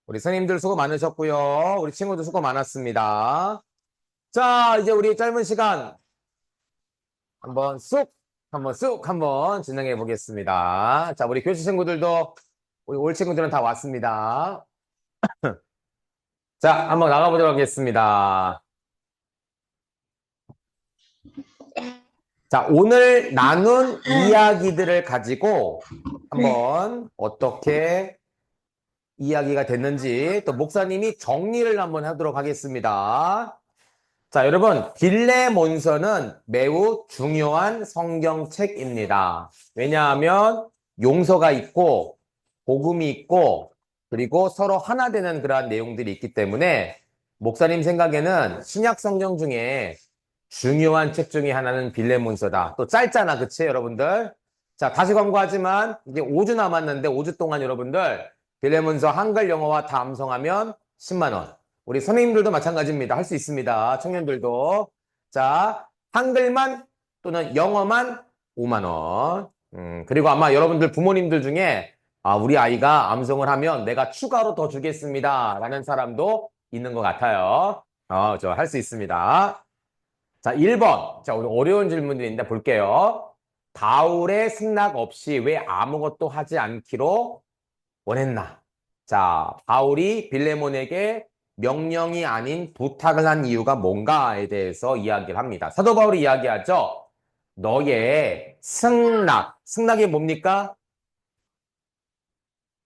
우리 선생님들 수고 많으셨고요. 우리 친구들 수고 많았습니다. 자, 이제 우리 짧은 시간 한번 진행해 보겠습니다. 자, 우리 교실 친구들도 우리 올 친구들은 다 왔습니다. 자, 한번 나가보도록 하겠습니다. 자, 오늘 나눈 이야기들을 가지고 한번 어떻게 이야기가 됐는지 또 목사님이 정리를 한번 하도록 하겠습니다. 자, 여러분, 빌레몬서는 매우 중요한 성경책입니다. 왜냐하면 용서가 있고 복음이 있고 그리고 서로 하나 되는 그러한 내용들이 있기 때문에 목사님 생각에는 신약 성경 중에 중요한 책 중에 하나는 빌레몬서다. 또 짧잖아, 그치, 여러분들? 자, 다시 광고하지만 이제 5주 남았는데 5주 동안 여러분들 빌레몬서 한글 영어와 다 암송하면 10만 원. 우리 선생님들도 마찬가지입니다. 할 수 있습니다. 청년들도. 자, 한글만 또는 영어만 5만 원. 그리고 아마 여러분들 부모님들 중에 우리 아이가 암송을 하면 내가 추가로 더 주겠습니다. 라는 사람도 있는 것 같아요. 저 할 수 있습니다. 자, 1번. 자, 오늘 어려운 질문들인데 볼게요. 바울의 승낙 없이 왜 아무것도 하지 않기로 원했나? 자, 바울이 빌레몬에게 명령이 아닌 부탁을 한 이유가 뭔가에 대해서 이야기를 합니다. 사도 바울이 이야기하죠. 너의 승낙. 승낙이 뭡니까?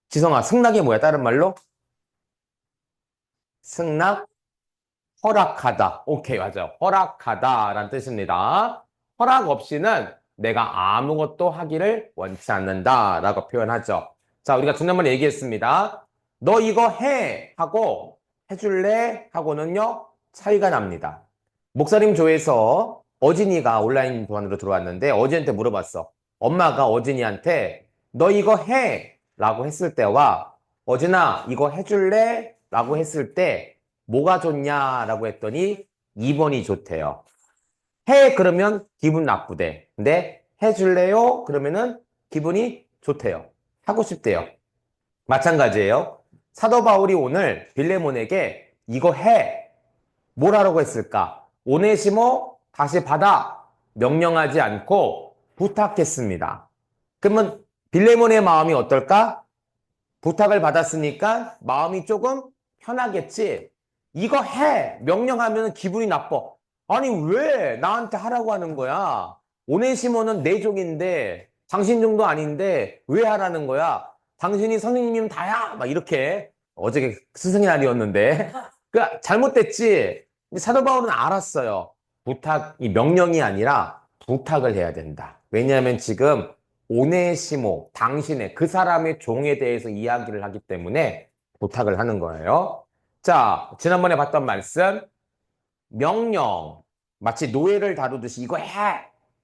지성아, 승낙이 뭐야? 다른 말로? 승낙, 허락하다. 오케이, 맞아요. 허락하다라는 뜻입니다. 허락 없이는 내가 아무것도 하기를 원치 않는다라고 표현하죠. 자, 우리가 지난번에 얘기했습니다. 너 이거 해 하고 해줄래 하고는요 차이가 납니다. 목사님 조에서 어진이가 온라인 교환으로 들어왔는데 어진이한테 물어봤어. 엄마가 어진이한테 너 이거 해 라고 했을 때와 어진아 이거 해줄래 라고 했을 때 뭐가 좋냐라고 했더니 2번이 좋대요. 해 그러면 기분 나쁘대. 근데 해줄래요? 그러면은 기분이 좋대요. 하고 싶대요. 마찬가지예요. 사도 바울이 오늘 빌레몬에게 이거 해. 뭘 하라고 했을까? 오네시모 다시 받아. 명령하지 않고 부탁했습니다. 그러면 빌레몬의 마음이 어떨까? 부탁을 받았으니까 마음이 조금 편하겠지. 이거 해! 명령하면 기분이 나빠. 아니, 왜 나한테 하라고 하는 거야? 오네시모는 내 종인데, 당신 종도 아닌데, 왜 하라는 거야? 당신이 선생님이면 다야! 막 이렇게. 어저께 스승의 날이었는데. 잘못됐지? 근데 사도 바울은 알았어요. 이 명령이 아니라 부탁을 해야 된다. 왜냐하면 지금 오네시모, 당신의 그 사람의 종에 대해서 이야기를 하기 때문에 부탁을 하는 거예요. 자, 지난번에 봤던 말씀, 명령. 마치 노예를 다루듯이 이거 해!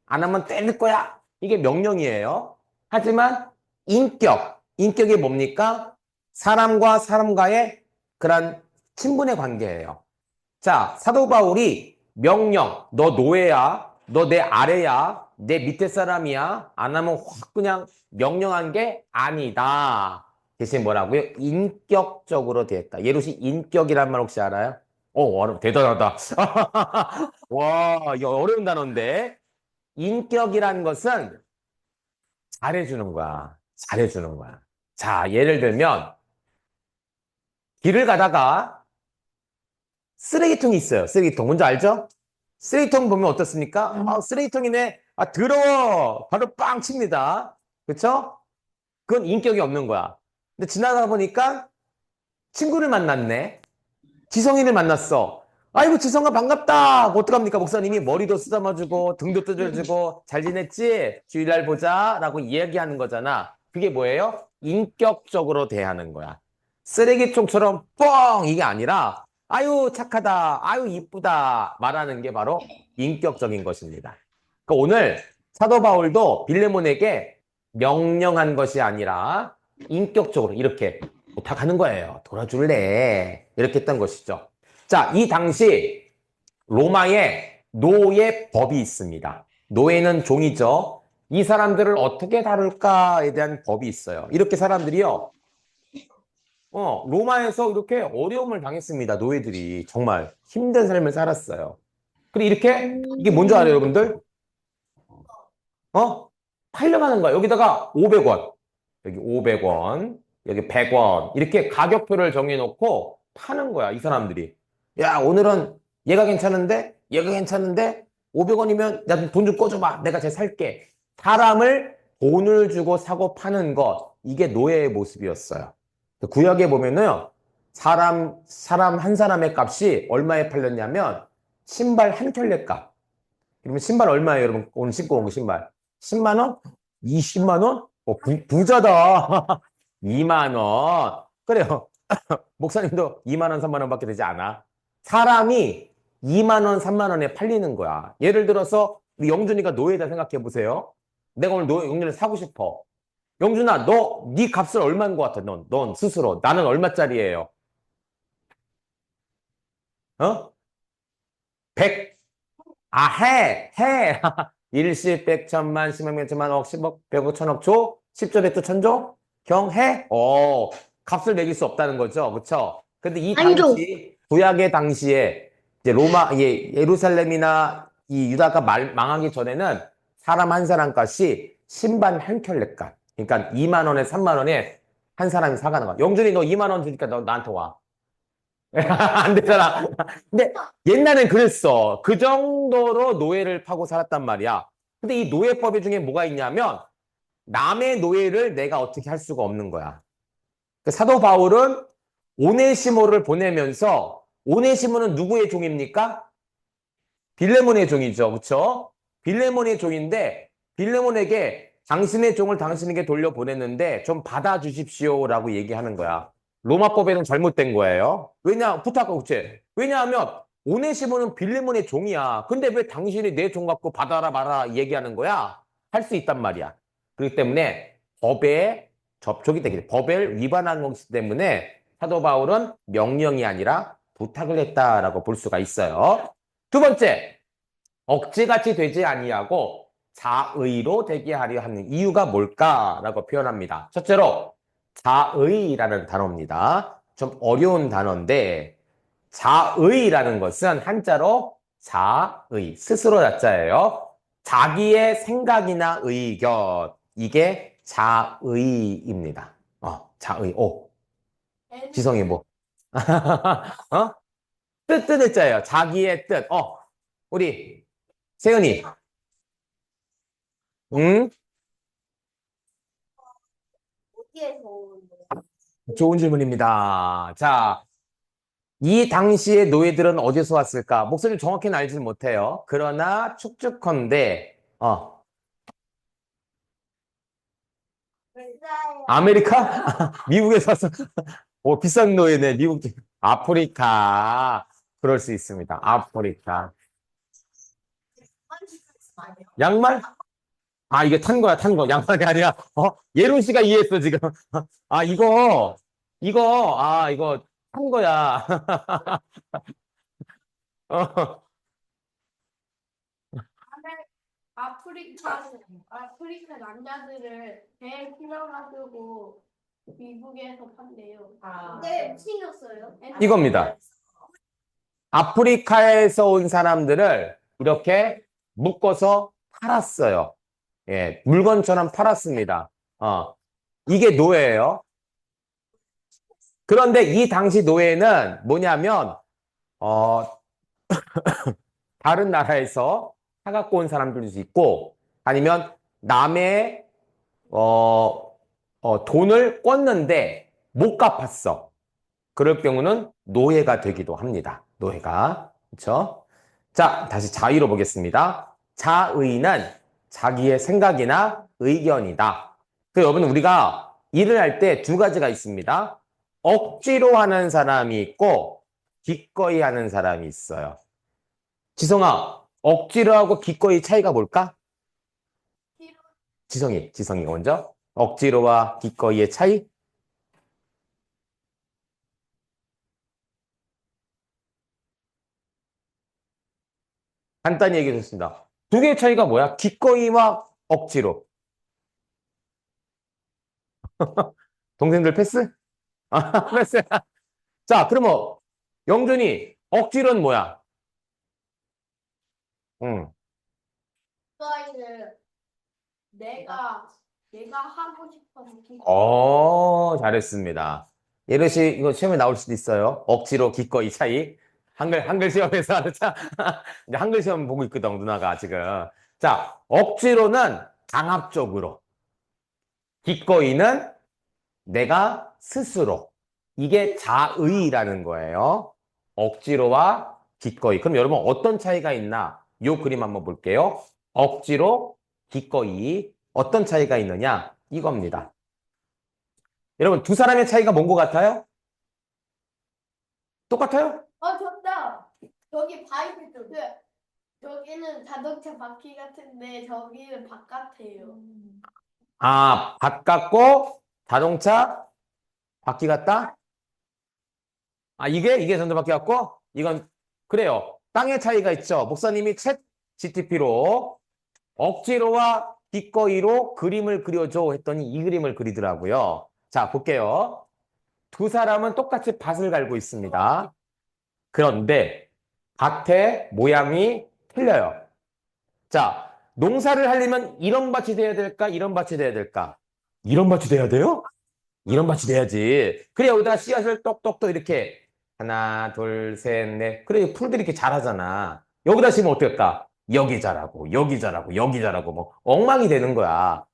안 하면 때릴 거야! 이게 명령이에요. 하지만 인격이 뭡니까? 사람과 사람과의 그런 친분의 관계예요. 자, 사도 바울이 명령, 너 노예야, 너 내 아래야, 내 밑에 사람이야, 안 하면 확 그냥 명령한 게 아니다. 대신 뭐라고요? 인격적으로 대했다. 예루시 인격이란 말 혹시 알아요? 대단하다. 와, 이거 어려운 단어인데. 인격이란 것은 잘해주는 거야. 잘해주는 거야. 자, 예를 들면, 길을 가다가 쓰레기통이 있어요. 쓰레기통. 뭔지 알죠? 쓰레기통 보면 어떻습니까? 쓰레기통이네. 더러워. 바로 빵 칩니다. 그쵸? 그건 인격이 없는 거야. 근데 지나가다 보니까 친구를 만났네. 지성이를 만났어. 아이고, 지성아, 반갑다. 어떡합니까? 목사님이 머리도 쓰다마주고, 등도 뜯어주고, 잘 지냈지? 주일날 보자. 라고 이야기하는 거잖아. 그게 뭐예요? 인격적으로 대하는 거야. 쓰레기통처럼 뻥! 이게 아니라, 아유, 착하다. 아유, 이쁘다. 말하는 게 바로 인격적인 것입니다. 그러니까 오늘 사도 바울도 빌레몬에게 명령한 것이 아니라 인격적으로 이렇게 부탁하는 거예요. 돌아줄래? 이렇게 했던 것이죠. 자, 이 당시 로마에 노예법이 있습니다. 노예는 종이죠. 이 사람들을 어떻게 다룰까에 대한 법이 있어요. 이렇게 사람들이요. 로마에서 이렇게 어려움을 당했습니다. 노예들이 정말 힘든 삶을 살았어요. 그리고 이렇게 이게 뭔지 알아요, 여러분들? 어? 팔려가는 거야. 여기다가 500원, 여기 500원, 여기 100원 이렇게 가격표를 정해놓고 파는 거야, 이 사람들이. 야, 오늘은 얘가 괜찮은데, 얘가 괜찮은데 500원이면 나 돈 좀 꺼줘봐. 내가 쟤 살게. 사람을 돈을 주고 사고 파는 것, 이게 노예의 모습이었어요. 구약에 보면은 사람 한 사람의 값이 얼마에 팔렸냐면 신발 한 켤레 값. 그러면 신발 얼마예요, 여러분? 오늘 신고 온 거 신발. 10만 원? 20만 원? 부자다. 2만 원. 그래요. 목사님도 2만 원, 3만 원밖에 되지 않아. 사람이 2만 원, 3만 원에 팔리는 거야. 예를 들어서 우리 영준이가 노예다 생각해 보세요. 내가 오늘 영준이를 사고 싶어. 영준아, 네 값을 얼마인 것 같아? 넌 스스로. 나는 얼마짜리예요? 어? 100. 아, 해. 일십, 백, 천만, 십억, 명, 천만, 억, 십억, 백억, 천억, 조, 십조, 백조, 천조, 경해? 값을 매길 수 없다는 거죠. 그쵸? 근데 이 한조. 당시, 구약의 당시에, 이제 로마, 예루살렘이나 이 유다가 망하기 전에는 사람 한 사람 값이 신발 한 켤레 값. 그러니까 2만 원에 3만 원에 한 사람이 사가는 거야. 영준이 너 2만 원 주니까 너 나한테 와. 안 되잖아. 근데 옛날엔 그랬어. 그 정도로 노예를 파고 살았단 말이야. 근데 이 노예법 중에 뭐가 있냐면 남의 노예를 내가 어떻게 할 수가 없는 거야. 그 사도 바울은 오네시모를 보내면서 오네시모는 누구의 종입니까? 빌레몬의 종이죠. 그렇죠? 빌레몬의 종인데 빌레몬에게 당신의 종을 당신에게 돌려보냈는데 좀 받아주십시오라고 얘기하는 거야. 로마법에는 잘못된 거예요. 부탁하고 그치? 왜냐하면 오네시모는 빌레몬의 종이야. 근데 왜 당신이 내 종 갖고 받아라 말아라 얘기하는 거야? 할 수 있단 말이야. 그렇기 때문에 법에 접촉이 되게 돼. 법을 위반한 것이기 때문에 사도 바울은 명령이 아니라 부탁을 했다라고 볼 수가 있어요. 두 번째, 억지같이 되지 아니하고 자의로 되게 하려 하는 이유가 뭘까라고 표현합니다. 첫째로 자의라는 단어입니다. 좀 어려운 단어인데 자의라는 것은 한자로 자의, 스스로 자자예요. 자기의 생각이나 의견, 이게 자의입니다. 자의. 지성이 뭐? 어? 뜻 자예요. 자기의 뜻. 우리 세연이, 응? 어디에서 오는 거야? 좋은 질문입니다. 자, 이 당시의 노예들은 어디서 왔을까? 목소리를 정확히는 알지는 못해요. 그러나 축축컨대, 아메리카? 미국에서 왔어. 비싼 노예네, 미국. 아프리카. 그럴 수 있습니다. 아프리카. 양말? 이게 탄 거야, 탄 거. 양말이 아니라, 예론 씨가 이해했어, 지금. 이거 탄 거야. 어, 아프리카 남자들을 배에 실어가지고 미국에서 판대요. 근데 생겼어요. 이겁니다. 아프리카에서 온 사람들을 이렇게 묶어서 팔았어요. 예, 물건처럼 팔았습니다. 이게 노예예요. 그런데 이 당시 노예는 뭐냐면, 어, 다른 나라에서 사갖고 온 사람들도 있고, 아니면 남의, 돈을 꿨는데 못 갚았어. 그럴 경우는 노예가 되기도 합니다. 노예가. 그렇죠? 자, 다시 자의로 보겠습니다. 자의는 자기의 생각이나 의견이다. 여러분, 우리가 일을 할 때 두 가지가 있습니다. 억지로 하는 사람이 있고 기꺼이 하는 사람이 있어요. 지성아, 억지로 하고 기꺼이 차이가 뭘까? 지성이 먼저. 억지로와 기꺼이의 차이? 간단히 얘기해 줬습니다. 두 개의 차이가 뭐야? 기꺼이와 억지로. 동생들 패스? 됐어요. 자, 그러면 영준이 억지로는 뭐야? 응. 그거는 내가 하고 싶어서 잘했습니다. 예르시 이거 시험에 나올 수도 있어요. 억지로 기꺼이 차이. 한글 시험에서 하는 차. 이제 한글 시험 보고 있거든, 누나가 지금. 자, 억지로는 강압적으로. 기꺼이는 내가 스스로. 이게 자의라는 거예요. 억지로와 기꺼이. 그럼 여러분 어떤 차이가 있나? 요 그림 한번 볼게요. 억지로, 기꺼이. 어떤 차이가 있느냐? 이겁니다. 여러분 두 사람의 차이가 뭔 것 같아요? 똑같아요? 정답. 저기 바이크 쪽에 저기는 자동차 바퀴 같은데 저기는 바깥이에요. 아, 바깥고 자동차 바퀴 같다? 아, 이게 전자 바퀴 같고 이건 그래요. 땅의 차이가 있죠. 목사님이 챗 GTP로 억지로와 기꺼이로 그림을 그려줘 했더니 이 그림을 그리더라고요. 자, 볼게요. 두 사람은 똑같이 밭을 갈고 있습니다. 그런데 밭의 모양이 틀려요. 자, 농사를 하려면 이런 밭이 돼야 될까? 이런 밭이 돼야 될까? 이런 밭이 돼야 돼요? 이런 밭이 돼야지. 그래, 여기다가 씨앗을 똑똑똑 이렇게 하나, 둘, 셋, 넷. 그래, 풀들이 이렇게 자라잖아. 여기다 심으면 어떨까? 여기 자라고, 여기 자라고, 여기 자라고, 뭐, 엉망이 되는 거야.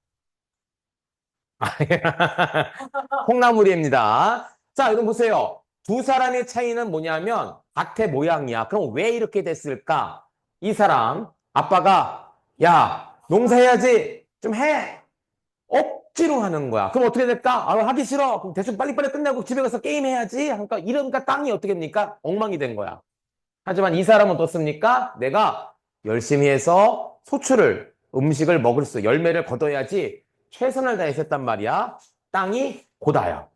콩나물입니다. 자, 여러분 보세요. 두 사람의 차이는 뭐냐면 밭의 모양이야. 그럼 왜 이렇게 됐을까? 이 사람, 아빠가, 야, 농사해야지. 좀 해. 억지로 하는 거야. 그럼 어떻게 될까? 아, 하기 싫어. 그럼 대충 빨리빨리 끝내고 집에 가서 게임해야지. 그러니까 이러니까 땅이 어떻게 됩니까? 엉망이 된 거야. 하지만 이 사람은 어떻습니까? 내가 열심히 해서 소출을, 음식을 먹을 수, 열매를 거둬야지 최선을 다했었단 말이야. 땅이 고다요.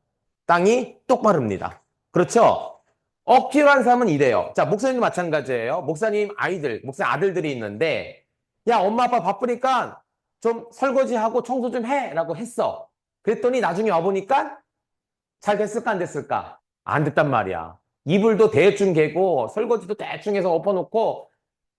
땅이 똑바릅니다. 그렇죠? 억지로 한 사람은 이래요. 자, 목사님도 마찬가지예요. 목사님 목사 아들들이 있는데, 야, 엄마 아빠 바쁘니까 좀 설거지하고 청소 좀 해. 라고 했어. 그랬더니 나중에 와보니까 잘 됐을까, 안 됐을까? 안 됐단 말이야. 이불도 대충 개고, 설거지도 대충 해서 엎어놓고,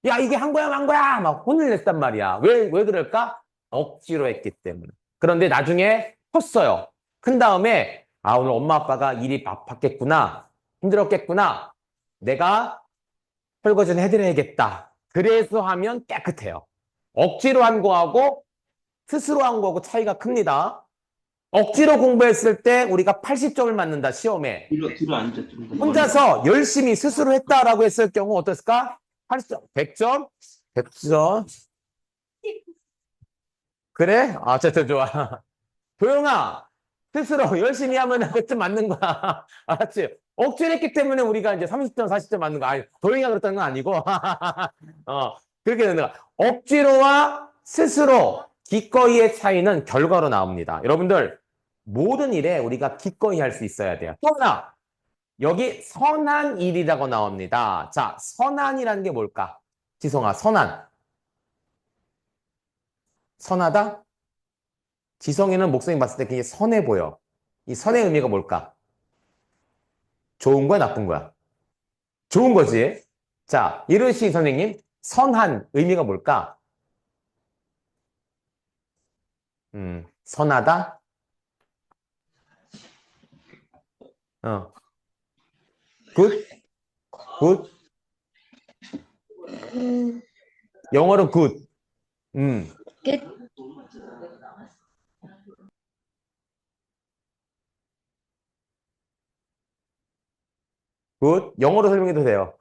야, 이게 한 거야, 만 거야! 막 혼을 냈단 말이야. 왜 그럴까? 억지로 했기 때문에. 그런데 나중에 컸어요. 큰 다음에, 아, 오늘 엄마 아빠가 일이 바빴겠구나. 힘들었겠구나. 내가 설거지는 해드려야겠다. 그래서 하면 깨끗해요. 억지로 한 거하고 스스로 한 거하고 차이가 큽니다. 억지로 공부했을 때 우리가 80점을 맞는다, 시험에. 뒤로 앉아, 좀 더. 혼자서 열심히 스스로 했다라고 했을 경우 어땠을까? 80점, 100점? 100점? 그래? 아, 어쨌든 좋아. 도영아, 스스로 열심히 하면 100점 맞는 거야. 알았지? 억지로 했기 때문에 우리가 이제 30점, 40점 맞는 거. 아니, 도영이가 그랬다는 건 아니고. 그렇게 되는 거야. 억지로와 스스로, 기꺼이의 차이는 결과로 나옵니다. 여러분들, 모든 일에 우리가 기꺼이 할 수 있어야 돼요. 또 하나, 여기 선한 일이라고 나옵니다. 자, 선한이라는 게 뭘까? 지성아, 선한. 선하다? 지성이는 목소리 봤을 때 굉장히 선해 보여. 이 선의 의미가 뭘까? 좋은 거야, 나쁜 거야? 좋은 거지. 자, 이르시 선생님, 선한 의미가 뭘까? 선하다? 어, 굿? 굿? 영어로 굿. 끝. 굿. 영어로 설명해도 돼요.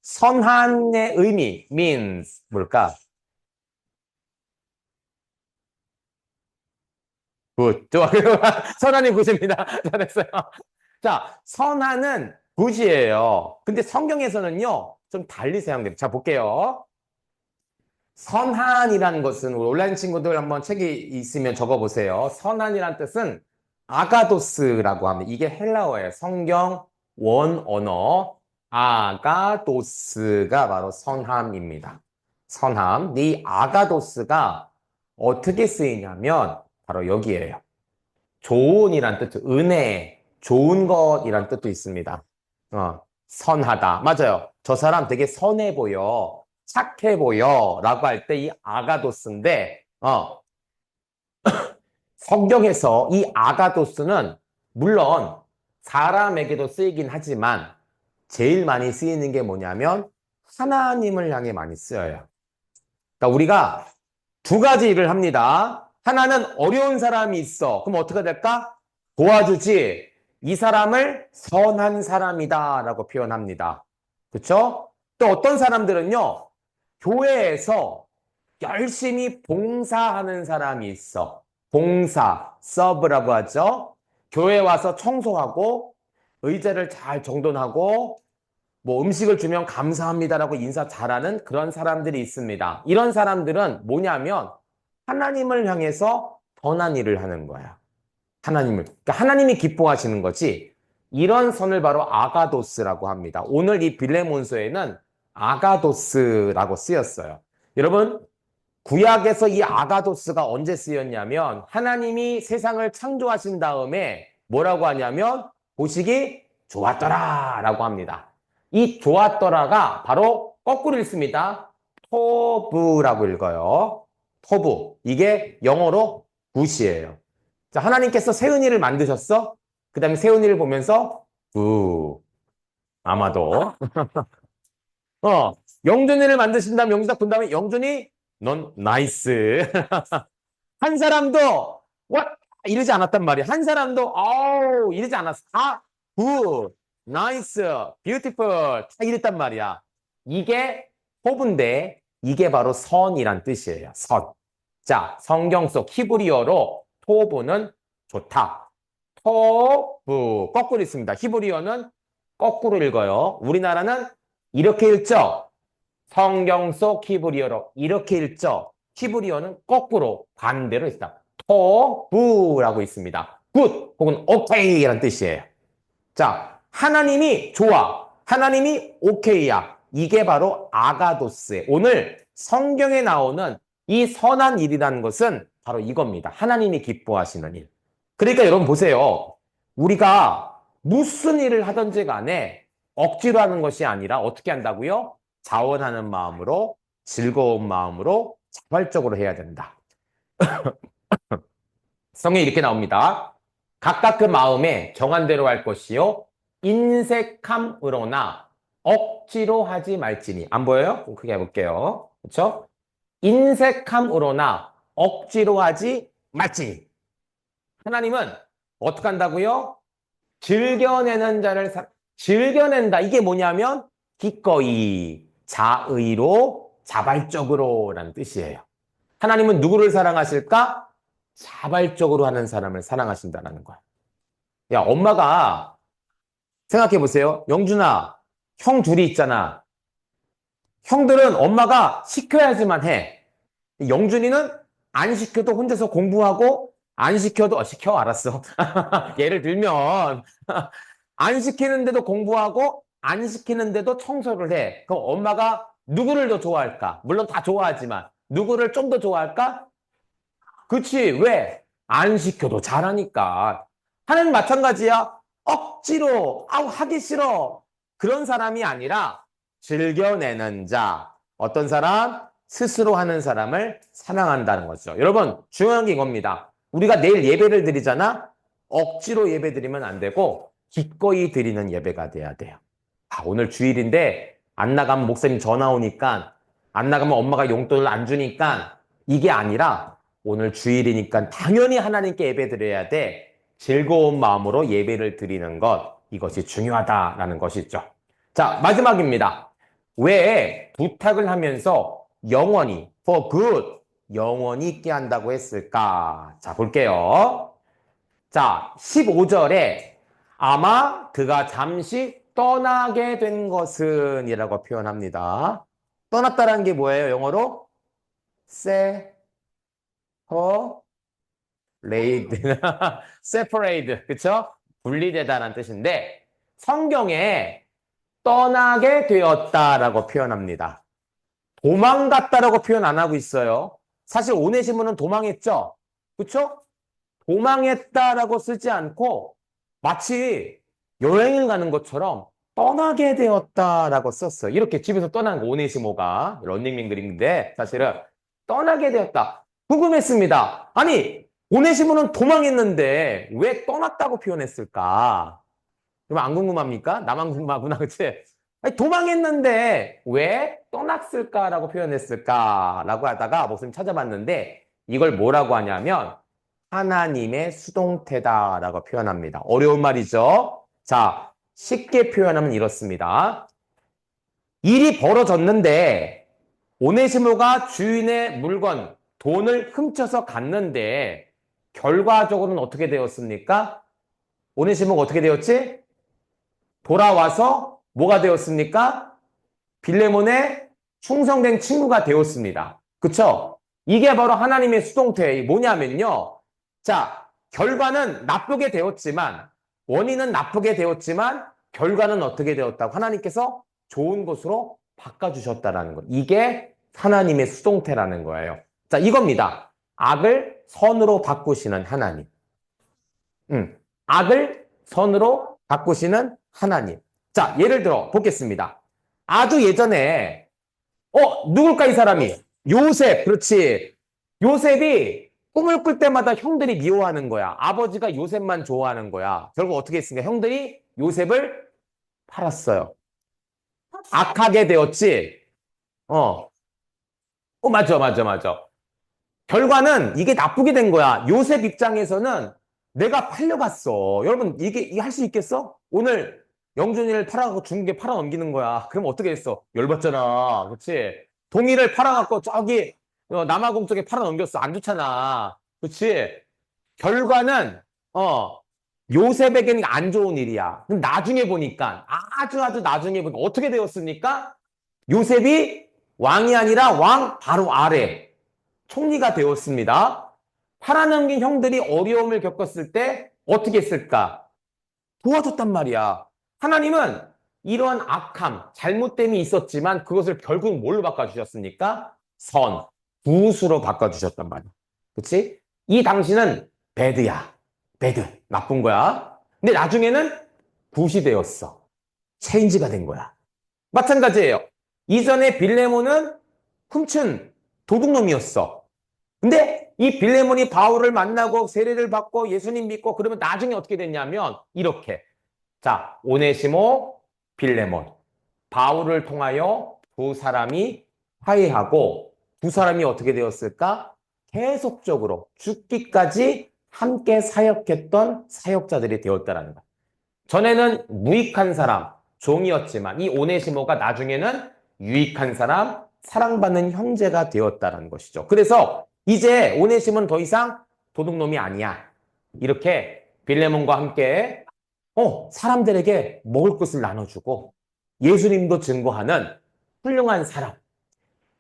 선한의 의미, means, 뭘까? 굿. 좋아. 선한이 굿입니다. 잘했어요. 자, 선한은 굿이에요. 근데 성경에서는요, 좀 달리 사용됩니다. 자, 볼게요. 선한이라는 것은 우리 온라인 친구들 한번 책이 있으면 적어보세요. 선한이라는 뜻은 아가도스라고 합니다. 이게 헬라어예요. 성경 원 언어 아가도스가 바로 선함입니다. 선함. 이 아가도스가 어떻게 쓰이냐면 바로 여기에요. 좋은이란 뜻, 은혜, 좋은 것이란 뜻도 있습니다. 선하다. 맞아요. 저 사람 되게 선해 보여, 착해 보여 라고 할 때 이 아가도스인데 성경에서 이 아가도스는 물론 사람에게도 쓰이긴 하지만 제일 많이 쓰이는 게 뭐냐면 하나님을 향해 많이 쓰여요. 그러니까 우리가 두 가지 일을 합니다. 하나는 어려운 사람이 있어. 그럼 어떻게 될까? 도와주지. 이 사람을 선한 사람이다 라고 표현합니다. 그렇죠? 또 어떤 사람들은요. 교회에서 열심히 봉사하는 사람이 있어. 봉사, 서브라고 하죠. 교회 와서 청소하고 의자를 잘 정돈하고 뭐 음식을 주면 감사합니다라고 인사 잘하는 그런 사람들이 있습니다. 이런 사람들은 뭐냐면 하나님을 향해서 선한 일을 하는 거야. 하나님을. 그러니까 하나님이 기뻐하시는 거지. 이런 선을 바로 아가도스라고 합니다. 오늘 이 빌레몬서에는 아가도스라고 쓰였어요. 여러분, 구약에서 이 아가도스가 언제 쓰였냐면 하나님이 세상을 창조하신 다음에 뭐라고 하냐면 보시기 좋았더라 라고 합니다. 이 좋았더라가 바로 거꾸로 읽습니다. 토브라고 읽어요. 토브. 이게 영어로 굿이에요. 자, 하나님께서 세은이를 만드셨어? 그 다음에 세은이를 보면서 굿. 아마도 영준이를 만드신 다음에 영준이 딱 본 다음에 영준이 넌 나이스. 한 사람도 와 이러지 않았단 말이야. 한 사람도 아우 이러지 않았어. 다 굿, 나이스, 뷰티풀 다 이랬단 말이야. 이게 호브인데 이게 바로 선이란 뜻이에요. 선. 자, 성경 속 히브리어로 토브는 좋다. 토브 거꾸로 있습니다. 히브리어는 거꾸로 읽어요. 우리나라는 이렇게 읽죠. 성경 속 히브리어로 이렇게 읽죠. 히브리어는 거꾸로 반대로 있다. 토부라고 있습니다. 굿 혹은 오케이라는 뜻이에요. 자, 하나님이 좋아. 하나님이 오케이야. 이게 바로 아가도스의 오늘 성경에 나오는 이 선한 일이라는 것은 바로 이겁니다. 하나님이 기뻐하시는 일. 그러니까 여러분 보세요. 우리가 무슨 일을 하든지 간에 억지로 하는 것이 아니라 어떻게 한다고요? 자원하는 마음으로, 즐거운 마음으로, 자발적으로 해야 된다. 성경에 이렇게 나옵니다. 각각 그 마음에 정한 대로 할 것이요. 인색함으로나 억지로 하지 말지니. 안 보여요? 좀 크게 해볼게요. 그렇죠? 인색함으로나 억지로 하지 말지니. 하나님은 어떻게 한다고요? 즐겨내는 자를 즐겨낸다. 이게 뭐냐면 기꺼이, 자의로, 자발적으로라는 뜻이에요. 하나님은 누구를 사랑하실까? 자발적으로 하는 사람을 사랑하신다는 거야. 야, 엄마가 생각해 보세요. 영준아, 형 둘이 있잖아. 형들은 엄마가 시켜야지만 해. 영준이는 안 시켜도 혼자서 공부하고 안 시켜도 시켜 알았어. 예를 들면 안 시키는데도 공부하고 안 시키는데도 청소를 해. 그럼 엄마가 누구를 더 좋아할까? 물론 다 좋아하지만 누구를 좀 더 좋아할까? 그치? 왜? 안 시켜도 잘하니까. 하나님 마찬가지야. 억지로 아우 하기 싫어. 그런 사람이 아니라 즐겨내는 자. 어떤 사람? 스스로 하는 사람을 사랑한다는 거죠. 여러분 중요한 게 이겁니다. 우리가 내일 예배를 드리잖아. 억지로 예배 드리면 안 되고 기꺼이 드리는 예배가 돼야 돼요. 오늘 주일인데 안 나가면 목사님 전화 오니까 안 나가면 엄마가 용돈을 안 주니까 이게 아니라 오늘 주일이니까 당연히 하나님께 예배 드려야 돼. 즐거운 마음으로 예배를 드리는 것 이것이 중요하다라는 것이죠. 자, 마지막입니다. 왜 부탁을 하면서 영원히 for good 영원히 있게 한다고 했을까? 자, 볼게요. 자, 15절에 아마 그가 잠시 떠나게 된 것은 이라고 표현합니다. 떠났다라는 게 뭐예요? 영어로? separate, 그쵸? 분리되다라는 뜻인데 성경에 떠나게 되었다라고 표현합니다. 도망갔다라고 표현 안 하고 있어요. 사실 오네시모는 도망했죠? 그쵸? 도망했다라고 쓰지 않고 마치 여행을 가는 것처럼 떠나게 되었다라고 썼어요. 이렇게 집에서 떠난 거 오네시모가 런닝맨 그림인데 사실은 떠나게 되었다. 궁금했습니다. 아니 오네시모는 도망했는데 왜 떠났다고 표현했을까? 그럼 안 궁금합니까? 나만 궁금하구나, 그치? 아니, 도망했는데 왜 떠났을까라고 표현했을까라고 하다가 목사님 찾아봤는데 이걸 뭐라고 하냐면 하나님의 수동태다라고 표현합니다. 어려운 말이죠? 자, 쉽게 표현하면 이렇습니다. 일이 벌어졌는데 오네시모가 주인의 물건, 돈을 훔쳐서 갔는데 결과적으로는 어떻게 되었습니까? 오네시모가 어떻게 되었지? 돌아와서 뭐가 되었습니까? 빌레몬의 충성된 친구가 되었습니다. 그쵸? 이게 바로 하나님의 수동태 뭐냐면요. 자, 결과는 나쁘게 되었지만 원인은 나쁘게 되었지만 결과는 어떻게 되었다고 하나님께서 좋은 것으로 바꿔주셨다라는 것. 이게 하나님의 수동태라는 거예요. 자, 이겁니다. 악을 선으로 바꾸시는 하나님. 악을 선으로 바꾸시는 하나님. 자, 예를 들어 보겠습니다. 아주 예전에 누굴까 이 사람이? 요셉. 그렇지. 요셉이 꿈을 꿀 때마다 형들이 미워하는 거야. 아버지가 요셉만 좋아하는 거야. 결국 어떻게 했습니까? 형들이 요셉을 팔았어요. 악하게 되었지. 맞아. 결과는 이게 나쁘게 된 거야. 요셉 입장에서는 내가 팔려갔어. 여러분, 이게 할 수 있겠어? 오늘 영준이를 팔아갖고 중국에 팔아 넘기는 거야. 그럼 어떻게 했어? 열받잖아. 그치? 동이를 팔아갖고 저기 남아공 쪽에 팔아 넘겼어. 안 좋잖아. 그치? 결과는, 요셉에게는 안 좋은 일이야. 그럼 나중에 보니까, 아주 나중에 보니까 어떻게 되었습니까? 요셉이 왕이 아니라 왕 바로 아래. 총리가 되었습니다. 팔아넘긴 형들이 어려움을 겪었을 때 어떻게 했을까? 도와줬단 말이야. 하나님은 이러한 악함, 잘못됨이 있었지만 그것을 결국 뭘로 바꿔주셨습니까? 선, 굿으로 바꿔주셨단 말이야. 그치? 이 당시는 배드야. 배드, 나쁜 거야. 근데 나중에는 굿이 되었어. 체인지가 된 거야. 마찬가지예요. 이전에 빌레몬은 훔친 도둑놈이었어. 근데 이 빌레몬이 바울을 만나고 세례를 받고 예수님 믿고 그러면 나중에 어떻게 됐냐면 이렇게. 자, 오네시모, 빌레몬. 바울을 통하여 두 사람이 화해하고 두 사람이 어떻게 되었을까? 계속적으로 죽기까지 함께 사역했던 사역자들이 되었다라는 거야. 전에는 무익한 사람, 종이었지만 이 오네시모가 나중에는 유익한 사람, 사랑받는 형제가 되었다는 것이죠. 그래서 이제 오네시모는 더 이상 도둑놈이 아니야. 이렇게 빌레몬과 함께 사람들에게 먹을 것을 나눠주고 예수님도 증거하는 훌륭한 사람.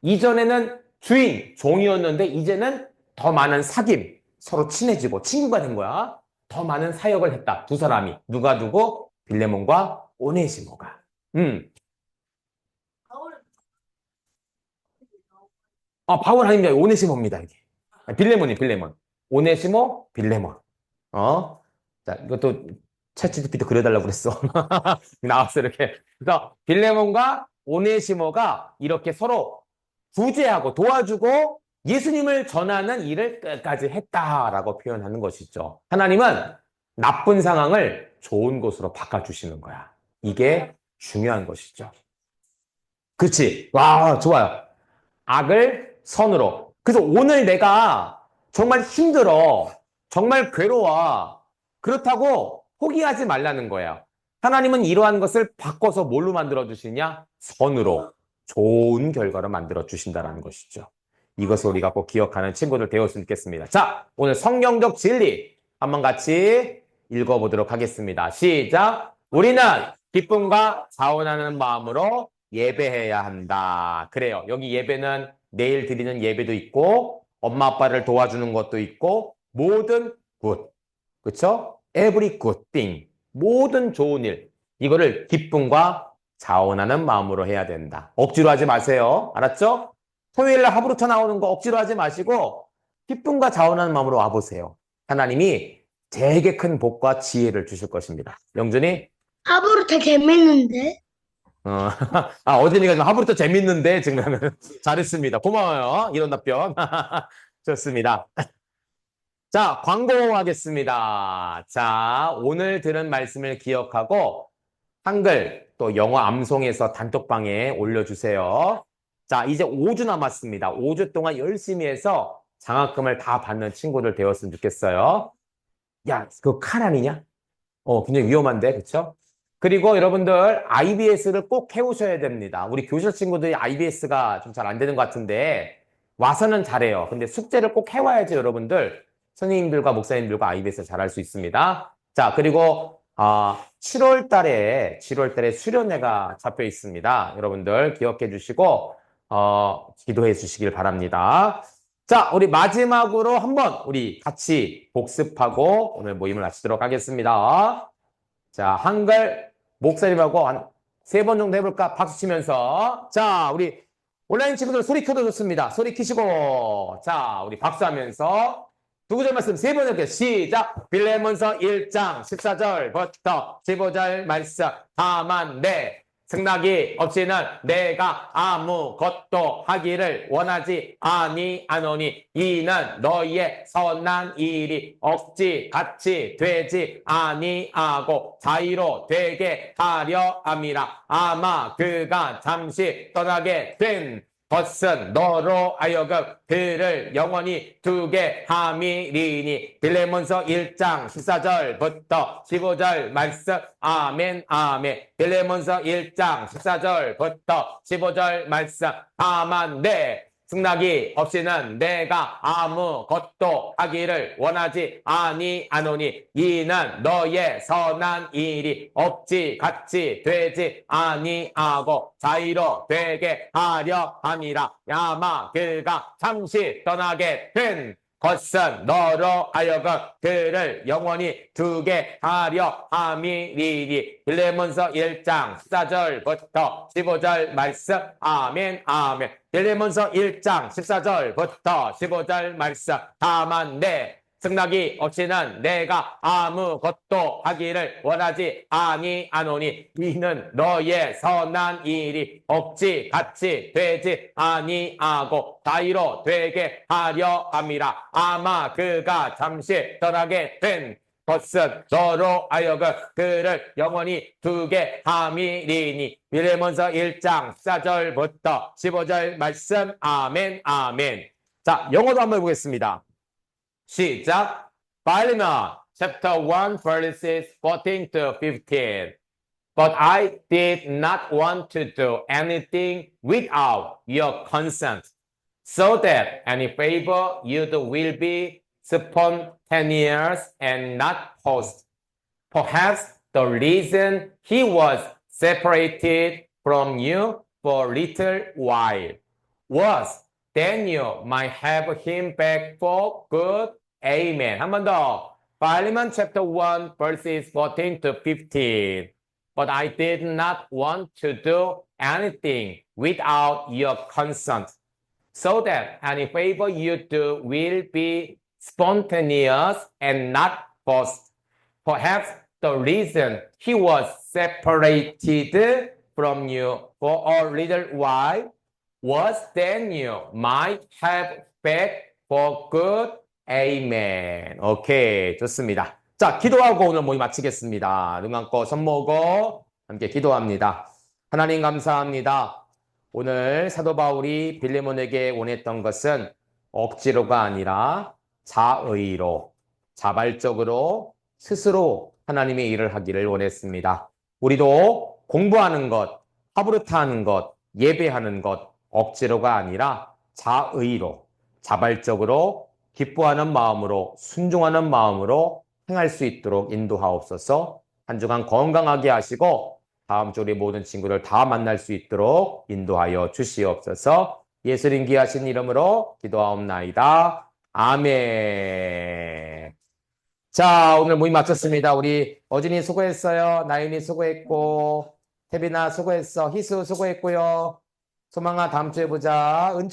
이전에는 주인, 종이었는데 이제는 더 많은 사귐, 서로 친해지고 친구가 된 거야. 더 많은 사역을 했다. 두 사람이. 누가 누구? 빌레몬과 오네시모가. 바울 아닙니다. 오네시모입니다. 이게. 빌레몬. 오네시모, 빌레몬. 자, 이것도 챗GPT 그려달라고 그랬어. 나왔어, 이렇게. 그래서 빌레몬과 오네시모가 이렇게 서로 구제하고 도와주고 예수님을 전하는 일을 끝까지 했다라고 표현하는 것이죠. 하나님은 나쁜 상황을 좋은 것으로 바꿔주시는 거야. 이게 중요한 것이죠. 그렇지. 와, 좋아요. 악을 선으로. 그래서 오늘 내가 정말 힘들어. 정말 괴로워. 그렇다고 포기하지 말라는 거예요. 하나님은 이러한 것을 바꿔서 뭘로 만들어 주시냐? 선으로. 좋은 결과로 만들어 주신다는 것이죠. 이것을 우리가 꼭 기억하는 친구들 되었으면 좋겠습니다. 자, 오늘 성경적 진리 한번 같이 읽어보도록 하겠습니다. 시작! 우리는 기쁨과 자원하는 마음으로 예배해야 한다. 그래요. 여기 예배는 내일 드리는 예배도 있고 엄마 아빠를 도와주는 것도 있고 모든 good. 그렇죠? Every good thing. 모든 좋은 일. 이거를 기쁨과 자원하는 마음으로 해야 된다. 억지로 하지 마세요. 알았죠? 토요일 날 하부루터 나오는 거 억지로 하지 마시고 기쁨과 자원하는 마음으로 와보세요. 하나님이 되게 큰 복과 지혜를 주실 것입니다. 영준이? 하부르트 재밌는데? 어진이가 지금 하부루터 재밌는데 지금 잘했습니다. 고마워요. 이런 답변. 좋습니다. 자, 광고하겠습니다. 자, 오늘 들은 말씀을 기억하고 한글 또 영어 암송해서 단톡방에 올려주세요. 자, 이제 5주 남았습니다. 5주 동안 열심히 해서 장학금을 다 받는 친구들 되었으면 좋겠어요. 야, 그거 칼 아니냐? 굉장히 위험한데, 그쵸? 그리고 여러분들 IBS를 꼭 해오셔야 됩니다. 우리 교실 친구들이 IBS가 좀 잘 안 되는 것 같은데 와서는 잘해요. 근데 숙제를 꼭 해와야지 여러분들 선생님들과 목사님들과 IBS 잘할 수 있습니다. 자, 그리고 7월 달에 수련회가 잡혀 있습니다. 여러분들 기억해 주시고 기도해 주시길 바랍니다. 자, 우리 마지막으로 한번 우리 같이 복습하고 오늘 모임을 마치도록 하겠습니다. 자, 한글 목사님하고 한 3번 정도 해볼까? 박수 치면서. 자, 우리 온라인 친구들 소리 켜도 좋습니다. 소리 키시고. 자, 우리 박수하면서 두 구절 말씀 3번 이렇게 시작. 빌레몬서 1장 14절부터 15절 말씀. 다만 승낙이 없이는 내가 아무것도 하기를 원하지 아니하노니 이는 너희의 선한 일이 억지같이 되지 아니하고 자의로 되게 하려 함이라. 아마 그가 잠시 떠나게 된 것은 너로 하여금 그를 영원히 두게 함이리니. 빌레몬서 1장 14절부터 15절 말씀. 아멘 아멘. 빌레몬서 1장 14절부터 15절 말씀. 다만 승낙이 없이는 내가 아무것도 하기를 원하지 아니하노니 이는 너의 선한 일이 억지같이 되지 아니하고 자의로 되게 하려 함이라. 아마 그가 잠시 떠나게 된 것은 너로 하여금 그를 영원히 두게 하려 함이리니. 빌레몬서 1장 14절부터 15절 말씀. 아멘 아멘. 빌레몬서 1장 14절부터 15절 말씀. 다만 승낙이 없이는 내가 아무것도 하기를 원하지 아니하노니 이는 너의 선한 일이 억지같이 되지 아니하고 자의로 되게 하려 함이라. 아마 그가 잠시 떠나게 된 것은 너로 하여금 그를 영원히 두게 함이리니. 빌레몬서 1장 14절부터 15절 말씀. 아멘 아멘. 자, 영어도 한번 해보겠습니다. 시작. Philemon, chapter 1, verses 14 to 15. But I did not want to do anything without your consent, so that any favor you do will be spontaneous and not forced. Perhaps the reason he was separated from you for a little while was then you might have him back for good. Amen. 한 번 더. Philemon chapter 1 verses 14 to 15. But I did not want to do anything without your consent, so that any favor you do will be spontaneous and not forced. Perhaps the reason he was separated from you for a little while was then you might have back for good. Amen. 오케이, 좋습니다. 자, 기도하고 오늘 모임 마치겠습니다. 눈 감고 손 모으고 함께 기도합니다. 하나님 감사합니다. 오늘 사도 바울이 빌레몬에게 원했던 것은 억지로가 아니라 자의로, 자발적으로 스스로 하나님의 일을 하기를 원했습니다. 우리도 공부하는 것, 하부르트 하는 것, 예배하는 것 억지로가 아니라 자의로, 자발적으로 기뻐하는 마음으로, 순종하는 마음으로 행할 수 있도록 인도하옵소서. 한 주간 건강하게 하시고 다음 주 우리 모든 친구들 다 만날 수 있도록 인도하여 주시옵소서. 예수님 귀하신 이름으로 기도하옵나이다. 아멘. 자, 오늘 모임 마쳤습니다. 우리 어진이 수고했어요. 나윤이 수고했고, 태빈아 수고했어. 희수 수고했고요. 소망아 다음 주에 보자. 은총